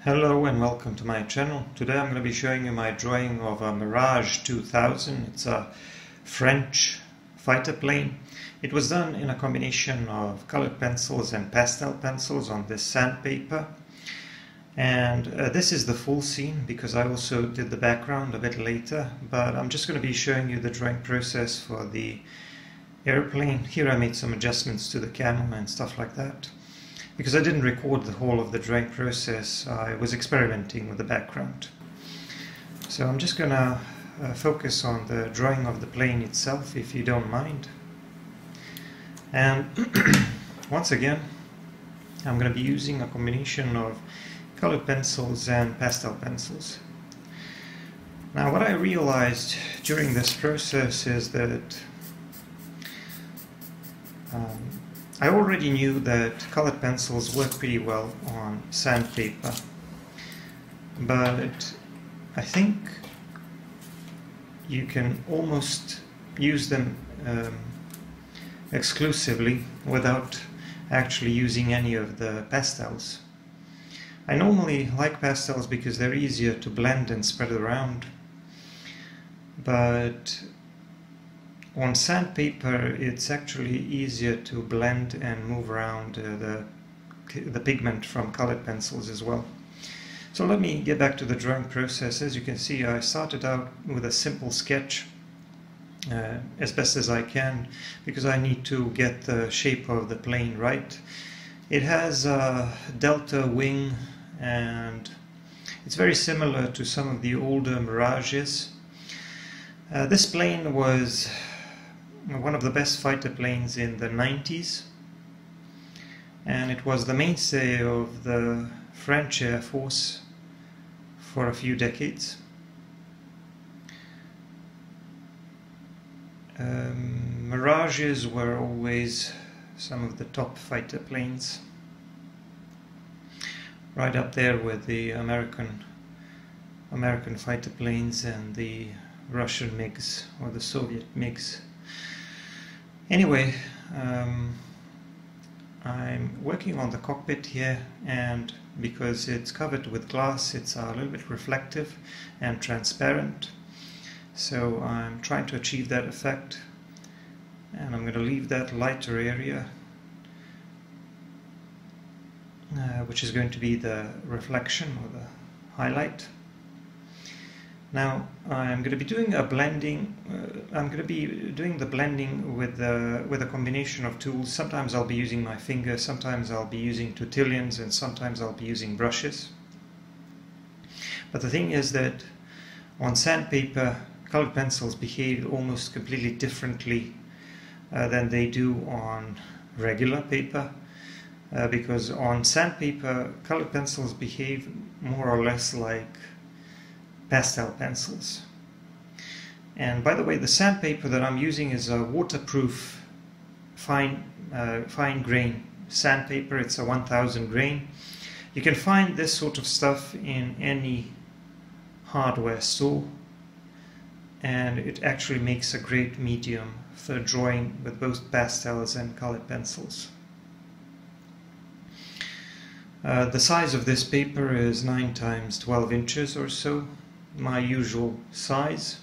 Hello and welcome to my channel. Today I'm going to be showing you my drawing of a Mirage 2000. It's a French fighter plane. It was done in a combination of colored pencils and pastel pencils on this sandpaper. And this is the full scene because I also did the background a bit later, but I'm just going to be showing you the drawing process for the airplane. Here I made some adjustments to the camera and stuff like that. Because I didn't record the whole of the drawing process, I was experimenting with the background. So I'm just gonna focus on the drawing of the plane itself, if you don't mind. And once again, I'm gonna be using a combination of colored pencils and pastel pencils. Now what I realized during this process is that I already knew that colored pencils work pretty well on sandpaper, but I think you can almost use them exclusively without actually using any of the pastels. I normally like pastels because they're easier to blend and spread around, but on sandpaper it's actually easier to blend and move around the pigment from colored pencils as well. So let me get back to the drawing process. As you can see, I started out with a simple sketch as best as I can because I need to get the shape of the plane right. It has a delta wing and it's very similar to some of the older Mirages. This plane was one of the best fighter planes in the 90s, and it was the mainstay of the French Air Force for a few decades. Mirages were always some of the top fighter planes, right up there with the American fighter planes and the Russian MiGs or the Soviet MiGs. Anyway, I'm working on the cockpit here, and because it's covered with glass, it's a little bit reflective and transparent. So I'm trying to achieve that effect, and I'm going to leave that lighter area, which is going to be the reflection or the highlight. Now I'm going to be doing a blending. I'm going to be doing the blending with a combination of tools. Sometimes I'll be using my finger, sometimes I'll be using tortillions, and sometimes I'll be using brushes. But the thing is that on sandpaper, colored pencils behave almost completely differently than they do on regular paper. Because on sandpaper, colored pencils behave more or less like pastel pencils. And by the way, the sandpaper that I'm using is a waterproof fine grain sandpaper. It's a 1000 grain. You can find this sort of stuff in any hardware store, and it actually makes a great medium for drawing with both pastels and colored pencils. The size of this paper is 9 times 12 inches or so, my usual size,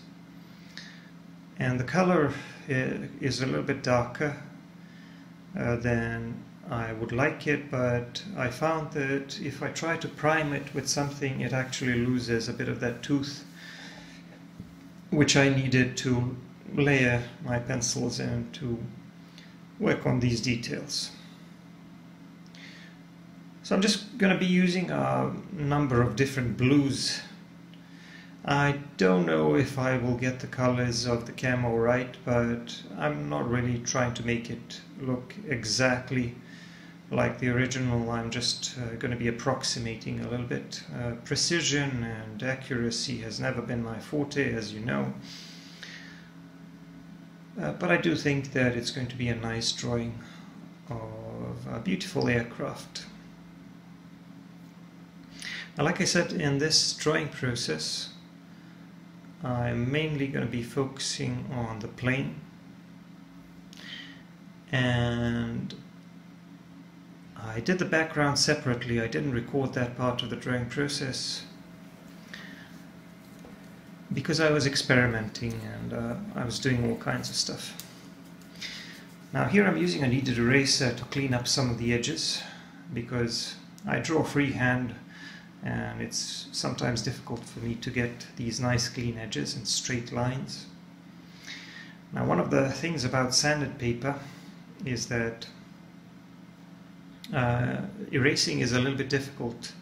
and the color is a little bit darker than I would like it, but I found that if I try to prime it with something, it actually loses a bit of that tooth which I needed to layer my pencils and to work on these details. So I'm just going to be using a number of different blues. I don't know if I will get the colors of the camo right, but I'm not really trying to make it look exactly like the original. I'm just going to be approximating a little bit. Precision and accuracy has never been my forte, as you know. But I do think that it's going to be a nice drawing of a beautiful aircraft. Now, like I said, in this drawing process, I'm mainly going to be focusing on the plane, and I did the background separately. I didn't record that part of the drawing process because I was experimenting and I was doing all kinds of stuff. Now here I'm using a kneaded eraser to clean up some of the edges because I draw freehand and it's sometimes difficult for me to get these nice clean edges and straight lines. Now one of the things about sanded paper is that erasing is a little bit difficult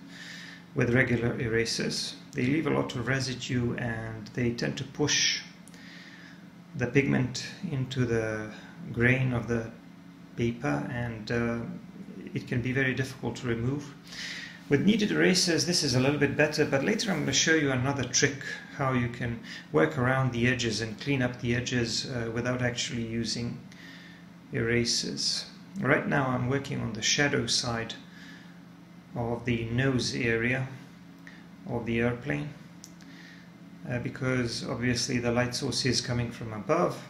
with regular erasers. They leave a lot of residue and they tend to push the pigment into the grain of the paper, and it can be very difficult to remove. With kneaded erasers this is a little bit better, but later I'm going to show you another trick how you can work around the edges and clean up the edges without actually using erasers. Right now I'm working on the shadow side of the nose area of the airplane because obviously the light source is coming from above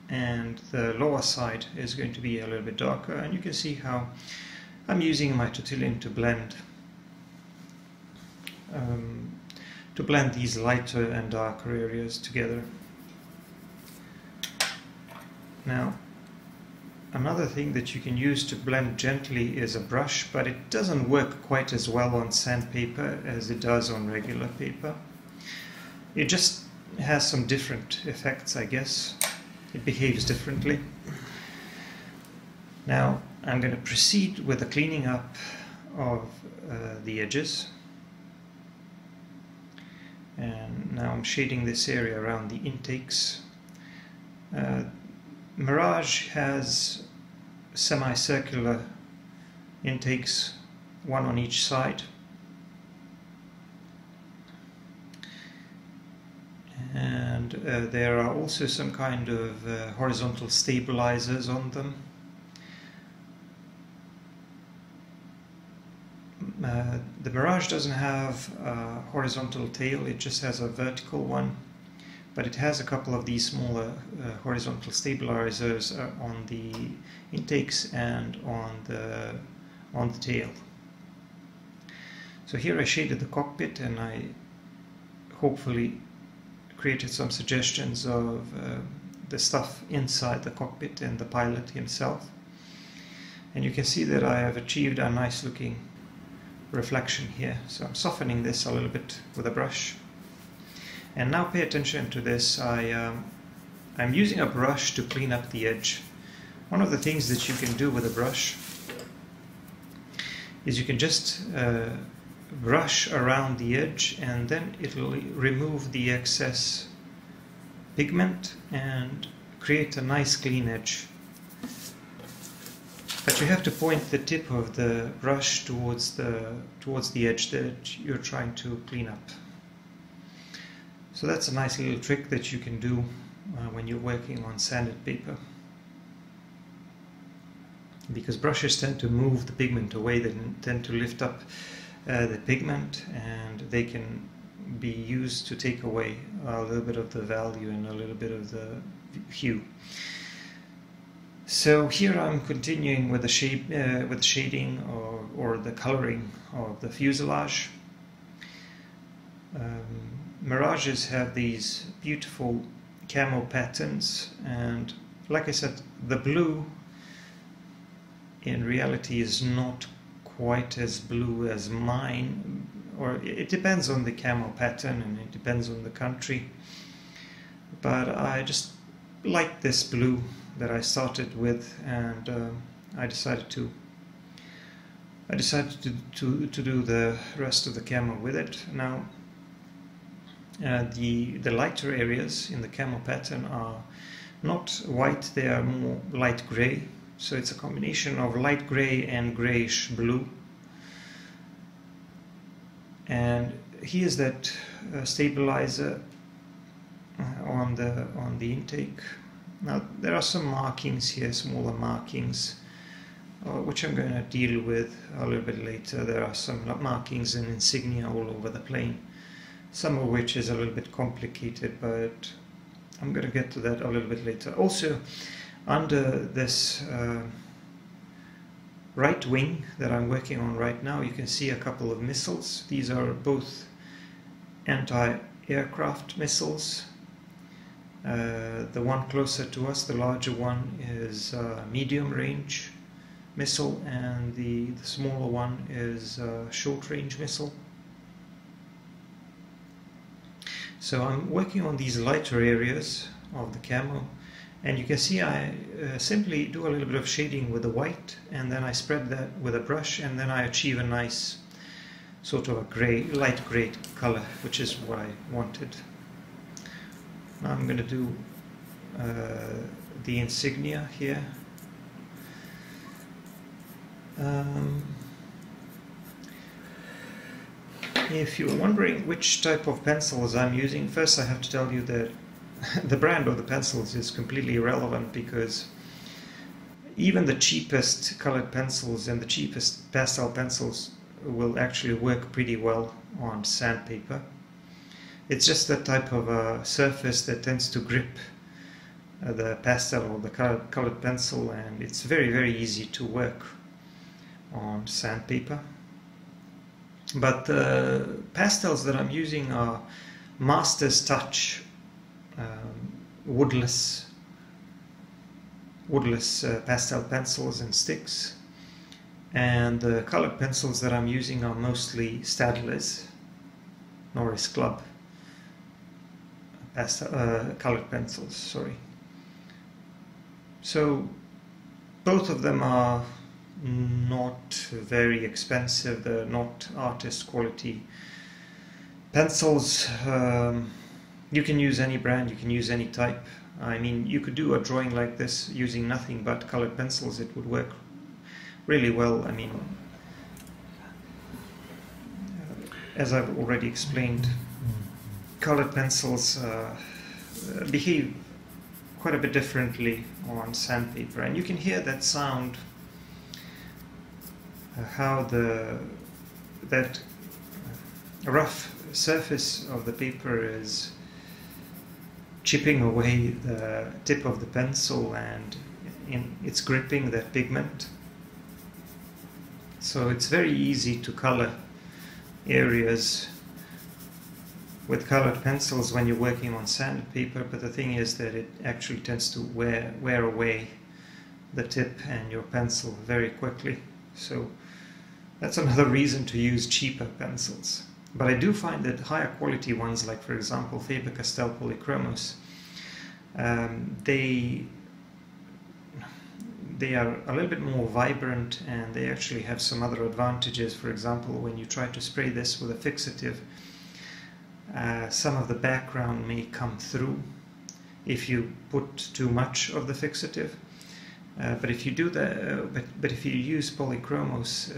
and the lower side is going to be a little bit darker, and you can see how I'm using my tortillon to blend these lighter and darker areas together. Now another thing that you can use to blend gently is a brush, but it doesn't work quite as well on sandpaper as it does on regular paper. It just has some different effects, I guess. It behaves differently. Now I'm going to proceed with the cleaning up of the edges. And now I'm shading this area around the intakes. Mirage has semicircular intakes, one on each side. And there are also some kind of horizontal stabilizers on them. The Mirage doesn't have a horizontal tail, it just has a vertical one, but it has a couple of these smaller horizontal stabilizers on the intakes and on the tail. So here I shaded the cockpit and I hopefully created some suggestions of the stuff inside the cockpit and the pilot himself. And you can see that I have achieved a nice looking reflection here. So I'm softening this a little bit with a brush. And now pay attention to this. I'm using a brush to clean up the edge. One of the things that you can do with a brush is you can just brush around the edge and then it will remove the excess pigment and create a nice clean edge. But you have to point the tip of the brush towards the edge that you're trying to clean up. So that's a nice little trick that you can do when you're working on sanded paper. Because brushes tend to move the pigment away, they tend to lift up the pigment, and they can be used to take away a little bit of the value and a little bit of the hue. So here I'm continuing with the shape, with shading or the coloring of the fuselage. Mirages have these beautiful camo patterns, and like I said, the blue in reality is not quite as blue as mine, or it depends on the camo pattern and it depends on the country, but I just like this blue that I started with, and I decided to do the rest of the camo with it. Now the lighter areas in the camo pattern are not white, they are more light gray, so it's a combination of light gray and grayish blue. And here's that stabilizer on the intake. Now there are some markings here, smaller markings, which I'm going to deal with a little bit later. There are some markings and insignia all over the plane, some of which is a little bit complicated, but I'm going to get to that a little bit later. Also, under this right wing that I'm working on right now, you can see a couple of missiles. These are both anti-aircraft missiles. The one closer to us, the larger one, is a medium range missile, and the smaller one is a short range missile. So I'm working on these lighter areas of the camo, and you can see I simply do a little bit of shading with the white, and then I spread that with a brush, and then I achieve a nice sort of a gray, light gray color, which is what I wanted. Now I'm going to do the insignia here. If you're wondering which type of pencils I'm using, first I have to tell you that the brand of the pencils is completely irrelevant, because even the cheapest colored pencils and the cheapest pastel pencils will actually work pretty well on sandpaper. It's just that type of a surface that tends to grip the pastel or the colored pencil, and it's very, very easy to work on sandpaper. But the pastels that I'm using are Master's Touch woodless pastel pencils and sticks, and the colored pencils that I'm using are mostly Staedtler's Norris Club colored pencils, sorry. So both of them are not very expensive, they're not artist quality pencils. You can use any brand, you can use any type. I mean, you could do a drawing like this using nothing but colored pencils, it would work really well. I mean, as I've already explained, colored pencils behave quite a bit differently on sandpaper, and you can hear that sound, how that rough surface of the paper is chipping away the tip of the pencil, and it's gripping that pigment. So it's very easy to color areas with colored pencils when you're working on sandpaper, but the thing is that it actually tends to wear away the tip and your pencil very quickly. So that's another reason to use cheaper pencils. But I do find that higher quality ones, like for example Faber-Castell Polychromos, they are a little bit more vibrant, and they actually have some other advantages. For example, when you try to spray this with a fixative, some of the background may come through if you put too much of the fixative. But if you do that, but if you use Polychromos,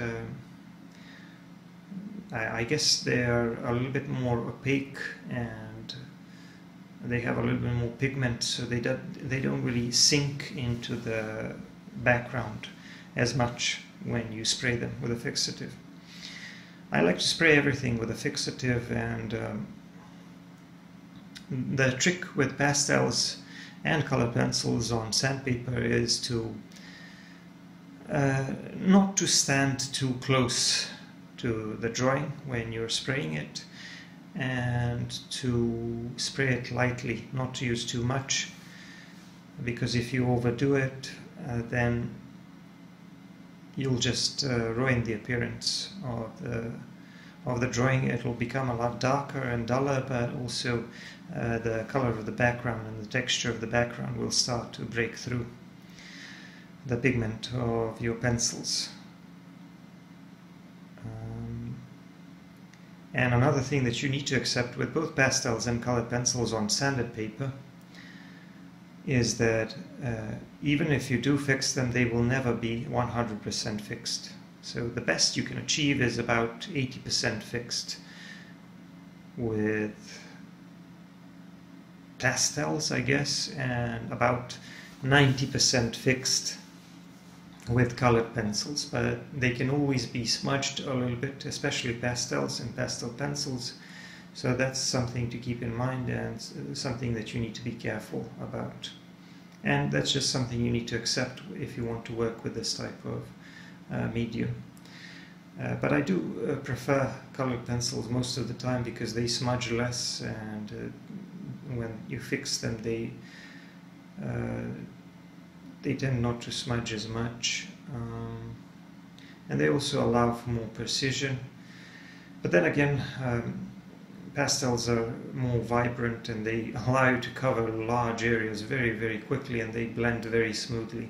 I guess they are a little bit more opaque, and they have a little bit more pigment, so they don't really sink into the background as much when you spray them with a fixative. I like to spray everything with a fixative, and the trick with pastels and colored pencils on sandpaper is to not to stand too close to the drawing when you're spraying it, and to spray it lightly, not to use too much, because if you overdo it, then you'll just ruin the appearance of the drawing. It will become a lot darker and duller, but also the color of the background and the texture of the background will start to break through the pigment of your pencils. And another thing that you need to accept with both pastels and colored pencils on sanded paper is that even if you do fix them, they will never be 100% fixed. So the best you can achieve is about 80% fixed with pastels, I guess, and about 90% fixed with colored pencils, but they can always be smudged a little bit, especially pastels and pastel pencils. So that's something to keep in mind, and something that you need to be careful about. And that's just something you need to accept if you want to work with this type of medium. But I do prefer colored pencils most of the time because they smudge less, and when you fix them they tend not to smudge as much, and they also allow for more precision. But then again, pastels are more vibrant and they allow you to cover large areas very, very quickly, and they blend very smoothly,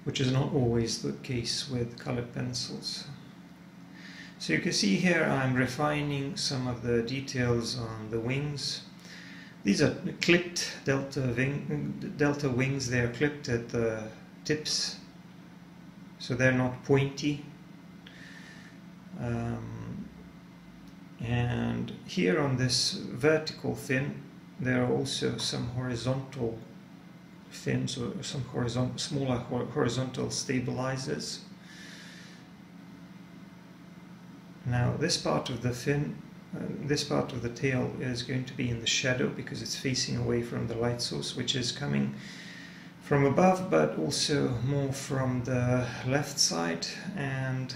which is not always the case with colored pencils. So you can see here I'm refining some of the details on the wings. These are clipped delta wings. They are clipped at the tips, so they're not pointy. And here on this vertical fin there are also some horizontal fins, or some smaller horizontal stabilizers. Now this part of the fin, this part of the tail is going to be in the shadow because it's facing away from the light source, which is coming from above but also more from the left side, and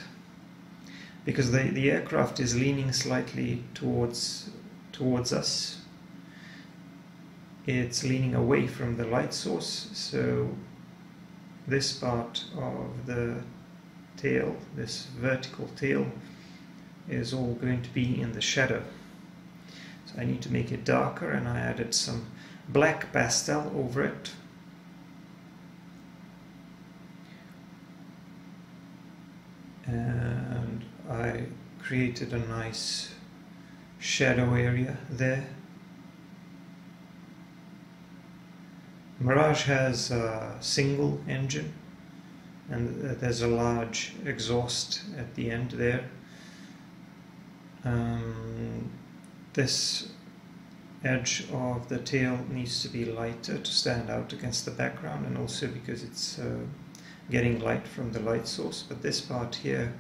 because the aircraft is leaning slightly towards us, it's leaning away from the light source, so this part of the tail, this vertical tail, is all going to be in the shadow. So I need to make it darker, and I added some black pastel over it. And I created a nice shadow area there. Mirage has a single engine, and there's a large exhaust at the end there. This edge of the tail needs to be lighter to stand out against the background, and also because it's getting light from the light source. But this part here,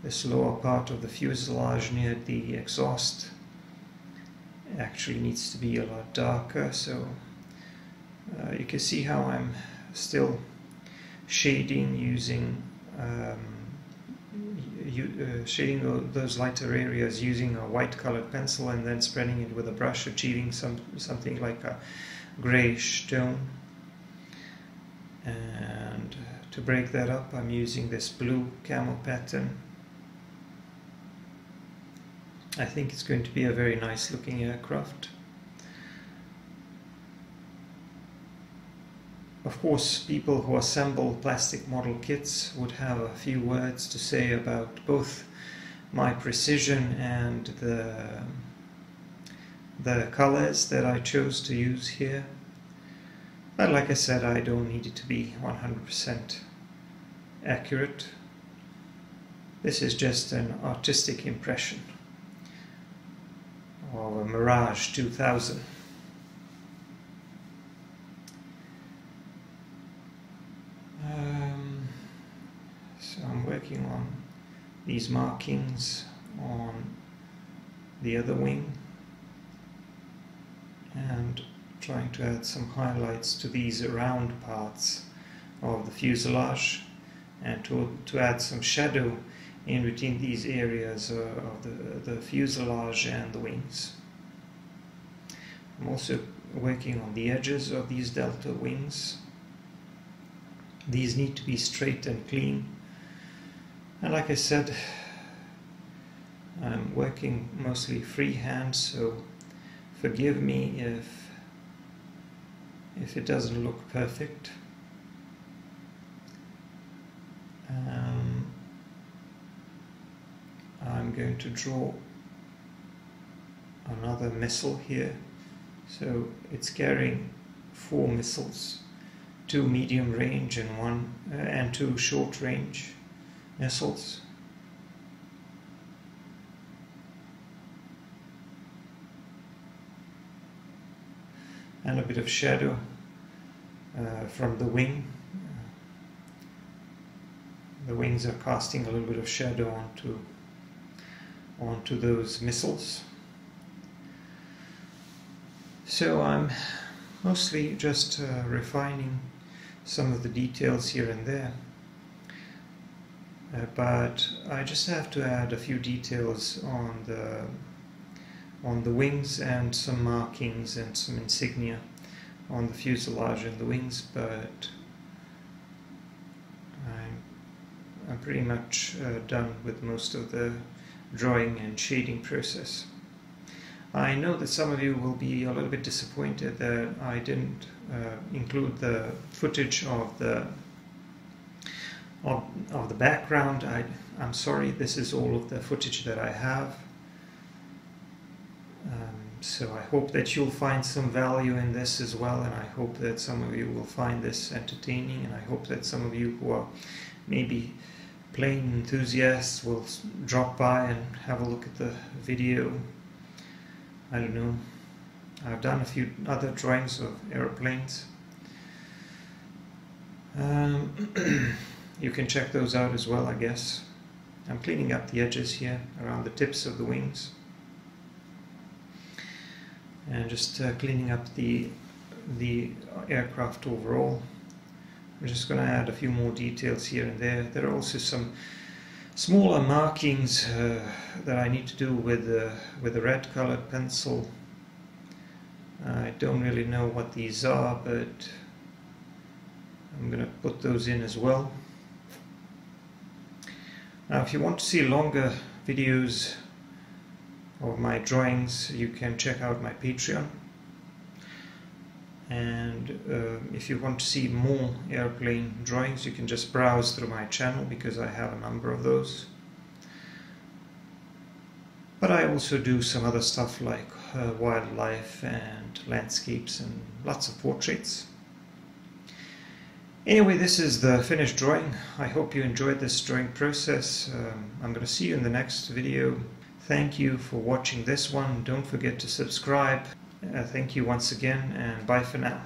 this lower part of the fuselage near the exhaust, actually needs to be a lot darker. So you can see how I'm still shading using shading those lighter areas using a white colored pencil, and then spreading it with a brush, achieving something like a grayish tone. And to break that up, I'm using this blue camel pattern. I think it's going to be a very nice looking aircraft. Of course, people who assemble plastic model kits would have a few words to say about both my precision and the colors that I chose to use here. But like I said, I don't need it to be 100% accurate. This is just an artistic impression of a Mirage 2000. So I'm working on these markings on the other wing and trying to add some highlights to these round parts of the fuselage, and to add some shadow in between these areas of the fuselage and the wings. I'm also working on the edges of these delta wings. These need to be straight and clean, and like I said, I'm working mostly freehand, so forgive me if it doesn't look perfect. I'm going to draw another missile here, so it's carrying 4 missiles, 2 medium range and 2 short range missiles. And a bit of shadow from the wing. The wings are casting a little bit of shadow onto those missiles. So I'm mostly just refining some of the details here and there. but I just have to add a few details on the wings and some markings and some insignia on the fuselage and the wings, but I'm pretty much done with most of the drawing and shading process. I know that some of you will be a little bit disappointed that I didn't include the footage of the background. I'm sorry, this is all of the footage that I have. So I hope that you'll find some value in this as well, and I hope that some of you will find this entertaining, and I hope that some of you who are maybe plane enthusiasts will drop by and have a look at the video. I don't know. I've done a few other drawings of airplanes. You can check those out as well, I guess. I'm cleaning up the edges here around the tips of the wings, and just cleaning up the aircraft overall. I'm just going to add a few more details here and there. There are also some smaller markings that I need to do with a red colored pencil. I don't really know what these are, but I'm going to put those in as well. Now, if you want to see longer videos of my drawings, you can check out my Patreon. And if you want to see more airplane drawings, you can just browse through my channel, because I have a number of those. But I also do some other stuff like wildlife and landscapes and lots of portraits. Anyway, this is the finished drawing. I hope you enjoyed this drawing process. I'm going to see you in the next video. Thank you for watching this one. Don't forget to subscribe. Thank you once again, and bye for now.